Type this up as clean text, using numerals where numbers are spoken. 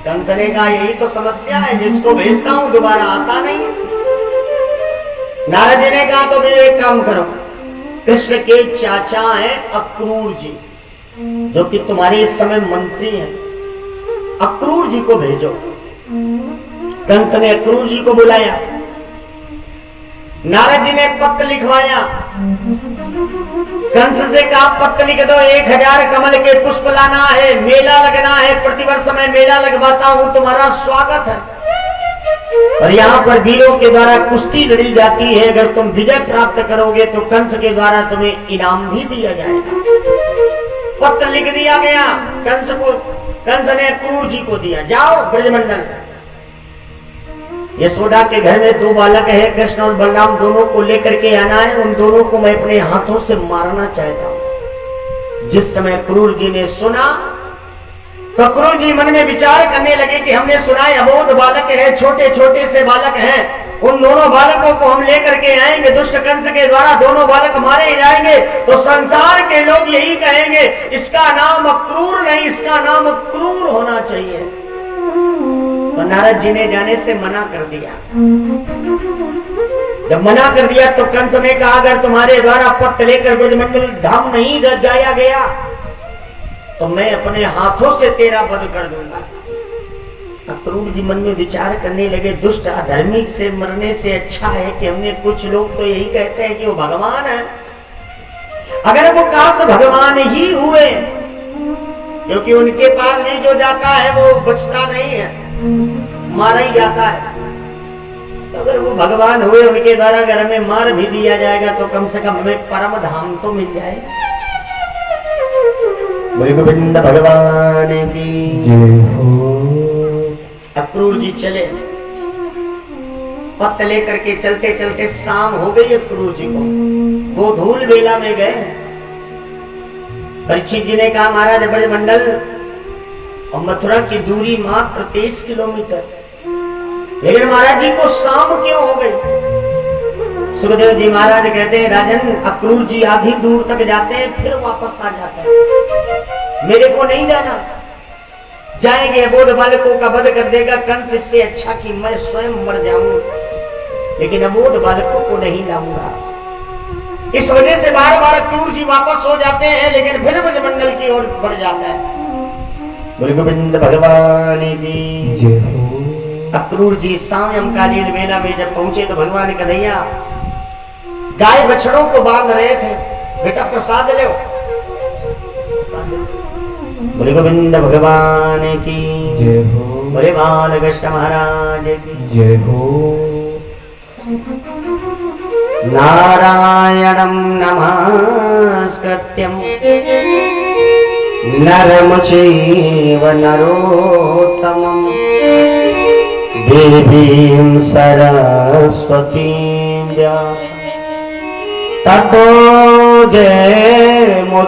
कंस ने कहा यही तो समस्या है, जिसको भेजता हूं दोबारा आता नहीं है। नारद जी ने कहा तो भी एक काम करो, कृष्ण के चाचा हैं अक्रूर जी, जो कि तुम्हारे इस समय मंत्री हैं, अक्रूर जी को भेजो। कंस ने अक्रूर जी को बुलाया, नारद जी ने पत्र लिखवाया, कंस से कहा पत्र लिख दो, 1000 कमल के पुष्प लाना है, मेला लगना है, प्रतिवर्ष मैं मेला लगवाता हूं, तुम्हारा स्वागत है। और यहाँ पर वीरों के द्वारा कुश्ती लड़ी जाती है, अगर तुम विजय प्राप्त करोगे तो कंस के द्वारा तुम्हें इनाम भी दिया जाएगा। पत्र लिख दिया गया कंस को, कंस ने अक्रूर जी को दिया, जाओ ब्रजमंडल। यशोदा के घर में 2 बालक है, कृष्ण और बलराम, दोनों को लेकर के आना है, उन दोनों को मैं अपने हाथों से मारना चाहता हूं। जिस समय अक्रूर जी ने सुना तो अक्रूर जी मन में विचार करने लगे कि हमने सुना है अबोध बालक है, छोटे छोटे से बालक हैं, उन दोनों बालकों को हम लेकर के आएंगे, दुष्ट कंस के द्वारा दोनों बालक मारे जाएंगे तो संसार के लोग यही कहेंगे इसका नाम अक्रूर नहीं, इसका नाम क्रूर होना चाहिए। तो नारद जी ने जाने से मना कर दिया। जब मना कर दिया तो कंस ने कहा अगर तुम्हारे द्वारा पत्र लेकर ब्रजमंडल धाम नहीं जाया गया तो मैं अपने हाथों से तेरा वध कर दूंगा। अक्रूर जी मन में विचार करने लगे, दुष्ट अधर्मी से मरने से अच्छा है कि हमने, कुछ लोग तो यही कहते हैं कि वो भगवान है, अगर वो काश भगवान ही हुए, क्योंकि उनके पास भी जो जाता है वो बचता नहीं है, मारा ही जाता है। तो अगर वो भगवान हुए, उनके द्वारा अगर हमें मार भी दिया जाएगा तो कम से कम हमें परम धाम तो मिल जाएगा। गोविंद भगवान की जय हो। अक्रूर जी चले, पत्त लेकर के चलते चलते शाम हो गई अक्रूर जी को, वो धूल बेला में गए। परीक्षित जी ने कहा महाराज ब्रजमंडल और मथुरा की दूरी मात्र 23 किलोमीटर, लेकिन महाराज जी को शाम क्यों हो गई? सुखदेव जी महाराज कहते हैं राजन, अक्रूर जी आधी दूर तक जाते हैं फिर वापस आ जाते हैं, मेरे को नहीं जाना, जाएंगे अबोध बालकों का वध कर देगा कंस, इससे अच्छा कि मैं स्वयं मर जाऊं, लेकिन अबोध बालकों को नहीं लाऊंगा। इस वजह से बार बार अक्रूर जी वापस हो जाते हैं, लेकिन फिर ब्रजमंडल की ओर बढ़ जाता है। गोविंद भगवान की जय हो। अक्रूर जी सायंकालीन वेला में जब पहुंचे तो भगवान कन्हैया गाय बछड़ों को बांध रहे थे, बेटा प्रसाद ले। बोले गोविंद भगवान की जय हो। बोले बाल कृष्ण महाराज की जय हो। नारायणं नमस्कृत्यं नरं चैव नरोत्तमं देवीं सरस्वतीं व्यासं ततो जयमुदीरये।